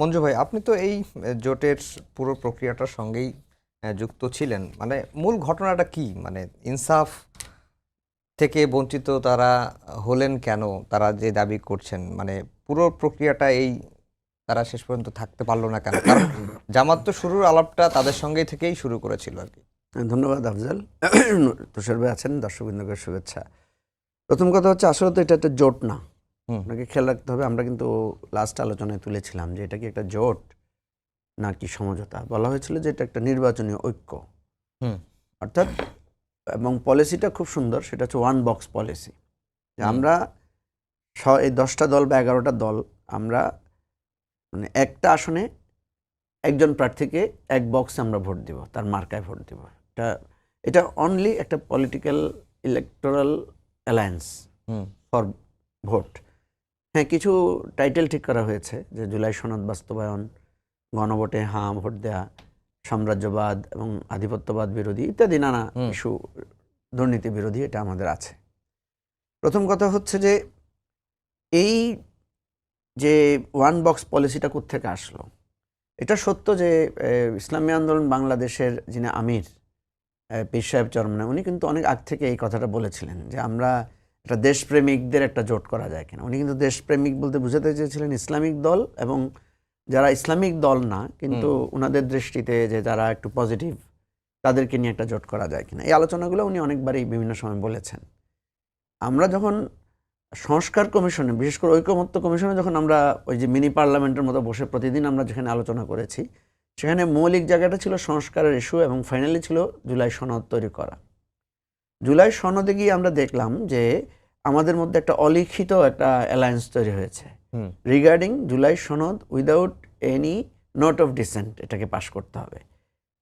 মঞ্জু ভাই, আপনি তো এই জোটের পুরো প্রক্রিয়াটার সঙ্গেই যুক্ত ছিলেন। মানে মূল ঘটনাটা কি? মানে ইনসাফ থেকে বঞ্চিত তারা হলেন কেন? তারা যে দাবি করছেন, মানে পুরো প্রক্রিয়াটা তারা শেষ পর্যন্ত থাকতে পারলো না কেন? কারণ জামাত তো শুরুর আলাপটা তাদের সঙ্গেই থেকেই শুরু করেছিল আর কি। ধন্যবাদ আফজাল। তুষার ভাই আছেন, দর্শকবৃন্দকে শুভেচ্ছা। প্রথম কথা হচ্ছে, আসলে তো এটা একটা জোট না। হুম আপনাকে খেয়াল রাখতে হবে, আমরা কিন্তু লাস্ট আলোচনায় তুলেছিলাম যে এটা কি একটা জোট নাকি সমঝোতা। বলা হয়েছিল যে এটা একটা নির্বাচনী ঐক্য, হুম অর্থাৎ, এবং পলিসিটা খুব সুন্দর, সেটা হচ্ছে ওয়ান বক্স পলিসি। যে আমরা এই 10টা দল বা 11টা দল, আমরা মানে একটা আসনে একজন প্রার্থীকে এক বক্সে আমরা ভোট দিব, তার মার্কায় ভোট দিব। এটা এটা অনলি একটা political electoral alliance hmm for vote. হ্যাঁ, কিছু টাইটেল ঠিক করা হয়েছে, যে জুলাই সনদ বাস্তবায়ন, গণভোটে হাঁ ভোট দেয়া, সাম্রাজ্যবাদ এবং আধিপত্যবাদ বিরোধী ইত্যাদি নানা ইস্যু, দুর্নীতি বিরোধী, এটা আমাদের আছে। প্রথম কথা হচ্ছে যে এই যে ওয়ান বক্স পলিসিটা কোত্থেকে আসলো। এটা সত্য যে ইসলামী আন্দোলন বাংলাদেশের যিনি আমির পীর সাহেব চরমনাই, উনি কিন্তু অনেক আগ থেকে এই কথাটা বলেছিলেন যে আমরা একটা দেশপ্রেমিকদের একটা জোট করা যায় কিনা। উনি কিন্তু দেশপ্রেমিক বলতে বুঝাতে চেয়েছিলেন ইসলামিক দল এবং যারা ইসলামিক দল না, কিন্তু ওনাদের দৃষ্টিতে যে যারা একটু পজিটিভ, তাদেরকে নিয়ে একটা জোট করা যায় কিনা। এই আলোচনাগুলো উনি অনেকবারই বিভিন্ন সময় বলেছেন। আমরা যখন সংস্কার কমিশনে, বিশেষ করে ঐকমত্য কমিশনে, যখন আমরা ওই যে মিনি পার্লামেন্টের মতো বসে প্রতিদিন আমরা যেখানে আলোচনা করেছি, সেখানে মৌলিক জায়গাটা ছিল সংস্কারের ইস্যু এবং ফাইনালি ছিল জুলাই সনদ তৈরি করা। জুলাই সনদে গিয়ে আমরা দেখলাম যে আমাদের মধ্যে একটা অলিখিত একটা অ্যালায়েন্স তৈরি হয়েছে রিগার্ডিং জুলাই সনদ without any note of dissent. এটাকে পাশ করতে হবে।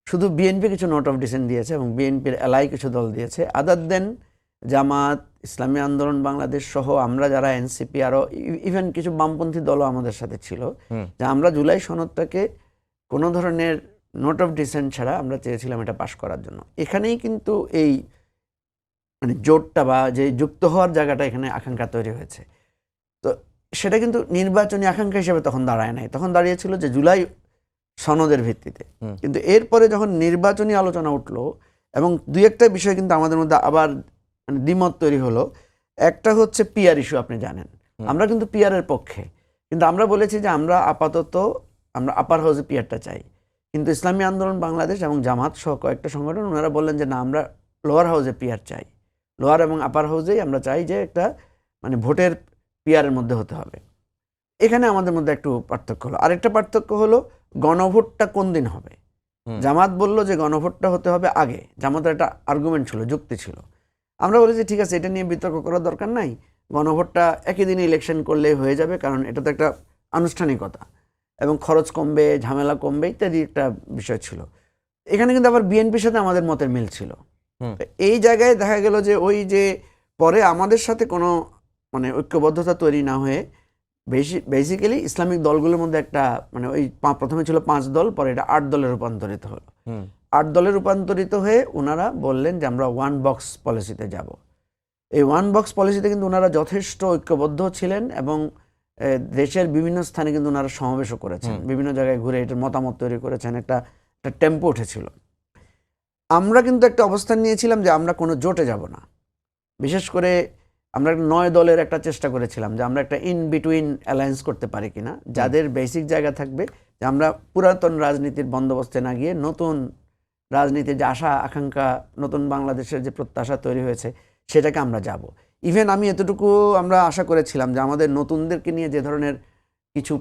শুধু বিএনপি কিছু নোট অফ ডিসেন্ট দিয়েছে এবং বিএনপির এলাই কিছু দল দিয়েছে। আদার দেন জামাত, ইসলামী আন্দোলন বাংলাদেশ সহ আমরা যারা এনসিপি, আরও ইভেন কিছু বামপন্থী দলও আমাদের সাথে ছিল, যে আমরা জুলাই সনদটাকে কোনো ধরনের নোট অফ ডিসেন্ট ছাড়া আমরা চেয়েছিলাম এটা পাশ করার জন্য। এখানেই কিন্তু এই মানে জোটটা বা যে যুক্ত হওয়ার জায়গাটা, এখানে আকাঙ্ক্ষা তৈরি হয়েছে। তো সেটা কিন্তু নির্বাচনী আকাঙ্ক্ষা হিসেবে তখন দাঁড়ায় নাই, তখন দাঁড়িয়েছিল যে জুলাই সনদের ভিত্তিতে। কিন্তু এরপরে যখন নির্বাচনী আলোচনা উঠলো এবং দুই একটা বিষয় কিন্তু আমাদের মধ্যে আবার মানে দ্বিমত তৈরি হলো। একটা হচ্ছে পিআর ইস্যু, আপনি জানেন আমরা কিন্তু পিআরের পক্ষে, কিন্তু আমরা বলেছি যে আমরা আপাতত আমরা আপার হাউসে পিআরটা চাই। কিন্তু ইসলামী আন্দোলন বাংলাদেশ এবং জামাত সহ কয়েকটা সংগঠন, ওনারা বললেন যে না, আমরা লোয়ার হাউসে পিআর চাই। লোয়ার এবং আপার হাউসেই আমরা চাই যে একটা মানে ভোটের পিআরের মধ্যে হতে হবে। এখানে আমাদের মধ্যে একটু পার্থক্য হলো। আরেকটা পার্থক্য হলো গণভোটটা কোন দিন হবে। জামাত বলল যে গণভোটটা হতে হবে আগে। জামাতের একটা আর্গুমেন্ট ছিল, যুক্তি ছিল। আমরা বলেছি ঠিক আছে, এটা নিয়ে বিতর্ক করার দরকার নাই, গণভোটটা একই দিনে ইলেকশন করলেই হয়ে যাবে, কারণ এটা তো একটা আনুষ্ঠানিকতা এবং খরচ কমবে, ঝামেলা কমবে ইত্যাদি একটা বিষয় ছিল। এখানে কিন্তু আবার বিএনপির সাথে আমাদের মতের মিল ছিল। এই জায়গায় দেখা গেল যে ওই যে পরে আমাদের সাথে কোনো মানে ঐক্যবদ্ধতা তৈরি না হয়ে বেসিক্যালি ইসলামিক দলগুলোর মধ্যে একটা মানে ওই প্রথমে ছিল 5 দল, পরে এটা 8 দলে রূপান্তরিত হলো। 8 দলে রূপান্তরিত হয়ে ওনারা বললেন যে আমরা ওয়ান বক্স পলিসিতে যাব। এই ওয়ান বক্স পলিসিতে কিন্তু ওনারা যথেষ্ট ঐক্যবদ্ধ ছিলেন এবং দেশের বিভিন্ন স্থানে কিন্তু ওনারা সমাবেশও করেছেন, বিভিন্ন জায়গায় ঘুরে এটার মতামত তৈরি করেছেন, একটা টেম্পো উঠেছিল। আমরা কিন্তু একটা অবস্থান নিয়েছিলাম যে আমরা কোনো জোটে যাব না। বিশেষ করে আমরা 9 দলের একটা চেষ্টা করেছিলাম যে আমরা একটা ইন বিটুইন অ্যালায়েন্স করতে পারি কিনা, যাদের বেসিক জায়গা থাকবে যে আমরা পুরাতন রাজনীতির বন্দোবস্তে না গিয়ে নতুন রাজনীতির যে আশা আকাঙ্ক্ষা, নতুন বাংলাদেশের যে প্রত্যাশা তৈরি হয়েছে, সেটাকে আমরা যাব। ইভেন আমি এতটুকু আমরা আশা করেছিলাম যে আমাদের নতুনদেরকে নিয়ে যে ধরনের কিছু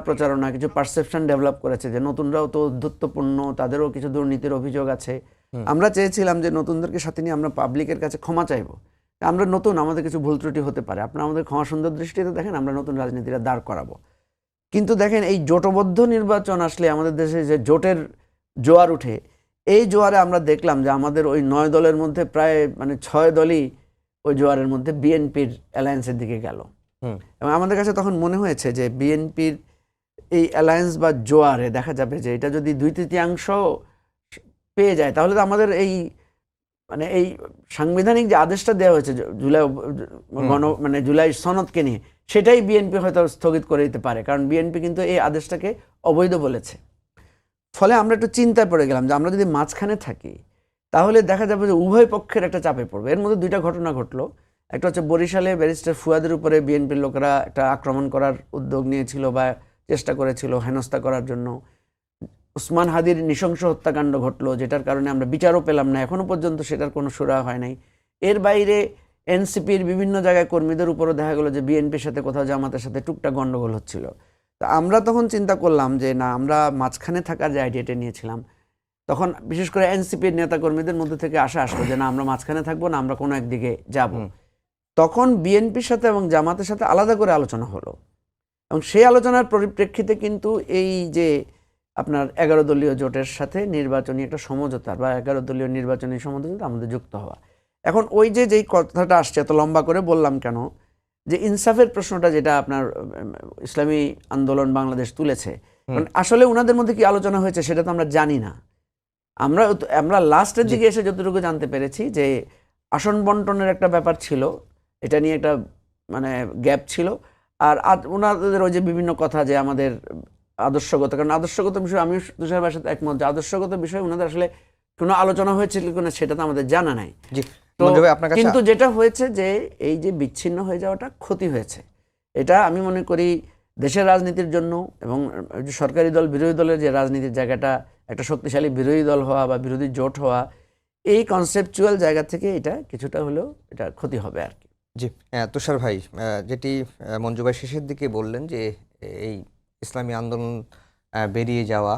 প্রচারণা, কিছু পারসেপশন ডেভেলপ করেছে যে নতুনরাও তো উদ্ধত্তপূর্ণ, তাদেরও কিছু দুর্নীতির অভিযোগ আছে, আমরা চেয়েছিলাম যে নতুনদেরকে সাথে নিয়ে আমরা পাবলিকের কাছে ক্ষমা চাইবো। আমরা নতুন, আমাদের কিছু ভুল ত্রুটি হতে পারে, আপনারা আমাদের ক্ষমা সুন্দর দৃষ্টিতে দেখেন, আমরা নতুন রাজনীতিটা দাঁড় করাবো। কিন্তু দেখেন, এই জোটবদ্ধ নির্বাচন আসলে আমাদের দেশে যে জোটের জোয়ার উঠে, এই জোয়ারে আমরা দেখলাম যে আমাদের ওই 9 দলের মধ্যে প্রায় মানে 6 দলই ওই জোয়ারের মধ্যে বিএনপির অ্যালায়েন্সের দিকে গেল। এবং আমাদের কাছে তখন মনে হয়েছে যে বিএনপির এই অ্যালায়েন্স বা জোয়ারে দেখা যাবে যে এটা যদি 2/3 পেয়ে যায়, তাহলে তো আমাদের এই মানে এই সাংবিধানিক যে আদেশটা দেওয়া হয়েছে জুলাই মানে জুলাই সনদকে নিয়ে, সেটাই বিএনপি হয়তো স্থগিত করে দিতে পারে, কারণ বিএনপি কিন্তু এই আদেশটাকে অবৈধ বলেছে। ফলে আমরা একটু চিন্তায় পড়ে গেলাম যে আমরা যদি মাঝখানে থাকি তাহলে দেখা যাবে যে উভয় পক্ষের একটা চাপে পড়বে। এর মধ্যে দুইটা ঘটনা ঘটলো। একটা হচ্ছে বরিশালে ব্যারিস্টার ফুয়াদের উপরে বিএনপির লোকেরা একটা আক্রমণ করার উদ্যোগ নিয়েছিল বা চেষ্টা করেছিল হেনস্থা করার জন্য। উসমান হাদির নৃশংস হত্যাকাণ্ড ঘটলো, যেটার কারণে আমরা বিচারও পেলাম না, এখনো পর্যন্ত সেটার কোনো সুরা হয় নাই। এর বাইরে এনসিপির বিভিন্ন জায়গায় কর্মীদের উপরও দেখা গেলো যে বিএনপির সাথে কোথাও জামাতের সাথে টুকটাক গন্ডগোল হচ্ছিল। তা আমরা তখন চিন্তা করলাম যে না, আমরা মাঝখানে থাকার যে আইডিয়াটা নিয়েছিলাম, তখন বিশেষ করে এনসিপির নেতাকর্মীদের মধ্যে থেকে আশা আসলো যে না, আমরা মাঝখানে থাকবো না, আমরা কোনো একদিকে যাব। তখন বিএনপির সাথে এবং জামাতের সাথে আলাদা করে আলোচনা হলো, এবং সেই আলোচনার পরিপ্রেক্ষিতে কিন্তু এই যে আপনার 11 দলীয় জোটের সাথে নির্বাচনী একটা সমঝোতা বা 11 দলীয় নির্বাচনী সমঝোতা আমাদের যুক্ত হওয়া। এখন ওই যে যেই কথাটা আসছে, এত লম্বা করে বললাম কেন, যে ইনসাফের প্রশ্নটা যেটা আপনার ইসলামী আন্দোলন বাংলাদেশ তুলেছে, আসলে ওনাদের মধ্যে কি আলোচনা হয়েছে সেটা তো আমরা জানি না। আমরা লাস্টের দিকে এসে যতটুকু জানতে পেরেছি যে আসন বন্টনের একটা ব্যাপার ছিল, এটা নিয়ে একটা মানে গ্যাপ ছিল। আর ওনাদের ওই যে বিভিন্ন কথা যে আমাদের আদর্শগত, কারণ আদর্শগত বিষয় আমি তুষার ভাইয়ের সাথে একমত যে আদর্শগত বিষয়ে ওনাদের আসলে কোনো আলোচনা হয়েছিল কিনা সেটা তো আমাদের জানা নাই। তো কিন্তু যেটা হয়েছে যে এই যে বিচ্ছিন্ন হয়ে যাওয়াটা ক্ষতি হয়েছে, এটা আমি মনে করি দেশের রাজনীতির জন্য এবং সরকারি দল বিরোধী দলের যে রাজনীতির জায়গাটা, একটা শক্তিশালী বিরোধী দল হওয়া বা বিরোধী জোট হওয়া, এই কনসেপচুয়াল জায়গা থেকে এটা কিছুটা হলেও এটা ক্ষতি হবে আর কি। জি, তুষার ভাই, যেটি মঞ্জু ভাই শেষের দিকে বললেন যে এই ইসলামী আন্দোলন বেরিয়ে যাওয়া,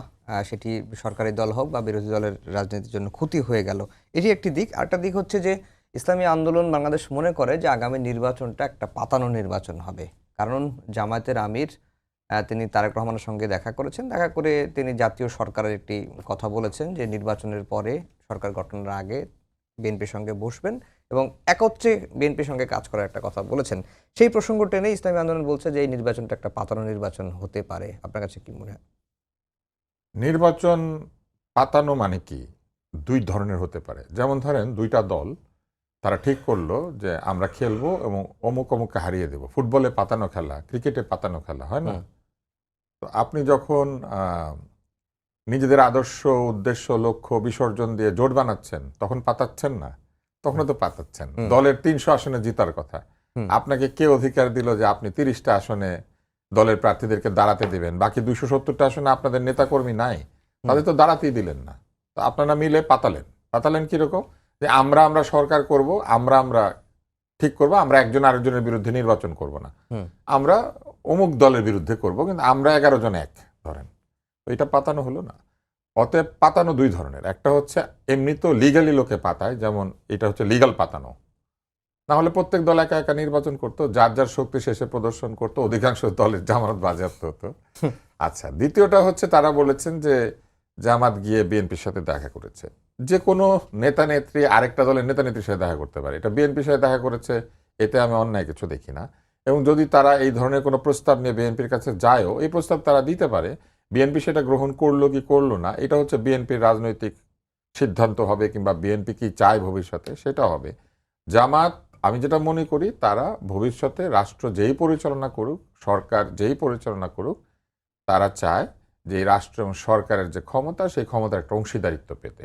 সেটি সরকারি দল হোক বা বিরোধী দলের রাজনীতির জন্য ক্ষতি হয়ে গেল, এটি একটি দিক। আরেকটা দিক হচ্ছে যে ইসলামী আন্দোলন বাংলাদেশ মনে করে যে আগামী নির্বাচনটা একটা পাতানো নির্বাচন হবে, কারণ জামায়াতের আমির তিনি তারেক রহমানের সঙ্গে দেখা করেছেন, দেখা করে তিনি জাতীয় সরকারের একটি কথা বলেছেন যে নির্বাচনের পরে সরকার গঠনের আগে বিএনপির সঙ্গে বসবেন এবং একত্রে বিএনপির সঙ্গে কাজ করার একটা কথা বলেছেন। সেই প্রসঙ্গ টেনে ইসলামী আন্দোলন বলছে যে এই নির্বাচনটা একটা পাতানো নির্বাচন হতে পারে। আপনার কাছে কি মনে হয়? নির্বাচন পাতানো মানে কি? দুই ধরনের হতে পারে। যেমন ধরেন দুইটা দল তারা ঠিক করলো যে আমরা খেলবো এবং অমুক অমুককে হারিয়ে দেব। ফুটবলে পাতানো খেলা, ক্রিকেটে পাতানো খেলা হয় না? তো আপনি যখন নিজেদের আদর্শ, উদ্দেশ্য, লক্ষ্য বিসর্জন দিয়ে জোট বানাচ্ছেন, তখন পাতাচ্ছেন না? তখন তো পাতাচ্ছেন। দলের 300 আসনে জিতার কথা, আপনাকে কে অধিকার দিল যে আপনি 30টা আসনে দলের প্রার্থীদেরকে দাঁড়াতে দিবেন? বাকি 270টা আসনে আপনাদের নেতাকর্মী নাই, তাদের তো দাঁড়াতেই দিলেন না। তো আপনারা মিলে পাতালেন কিরকম? যে আমরা সরকার করব, আমরা ঠিক করব, আমরা একজন আরেকজনের বিরুদ্ধে নির্বাচন করব না, আমরা অমুক দলের বিরুদ্ধে করব, কিন্তু আমরা 11 জন এক ধরেন। তো এটা পাতানো হলো না। অতএব পাতানো দুই ধরনের। একটা হচ্ছে এমনি তো লিগালি লোকে পাতায়, যেমন এটা হচ্ছে লিগাল পাতানো, না হলে প্রত্যেক দল একা একা নির্বাচন করতো, যার যার শক্তি শেষে প্রদর্শন করতো, অধিকাংশ দলের জামানত বাজেয়াপ্ত হতো। আচ্ছা, দ্বিতীয়টা হচ্ছে তারা বলেছেন যে জামাত গিয়ে বিএনপির সাথে দেখা করেছে। যে কোনো নেতা নেত্রী আরেকটা দলের নেতা নেত্রীর সাথে দেখা করতে পারে, এটা বিএনপির সাথে দেখা করেছে, এতে আমি অন্যায় কিছু দেখি না। এবং যদি তারা এই ধরনের কোনো প্রস্তাব নিয়ে বিএনপির কাছে যায়ও, এই প্রস্তাব তারা দিতে পারে, বিএনপি সেটা গ্রহণ করলো কি করলো না এটা হচ্ছে বিএনপির রাজনৈতিক সিদ্ধান্ত হবে, কিংবা বিএনপি কি চায় ভবিষ্যতে সেটা হবে। জামাত, আমি যেটা মনে করি, তারা ভবিষ্যতে রাষ্ট্র যেই পরিচালনা করুক, সরকার যেই পরিচালনা করুক, তারা চায় যে এই রাষ্ট্র এবং সরকারের যে ক্ষমতা, সেই ক্ষমতার একটা অংশীদারিত্ব পেতে।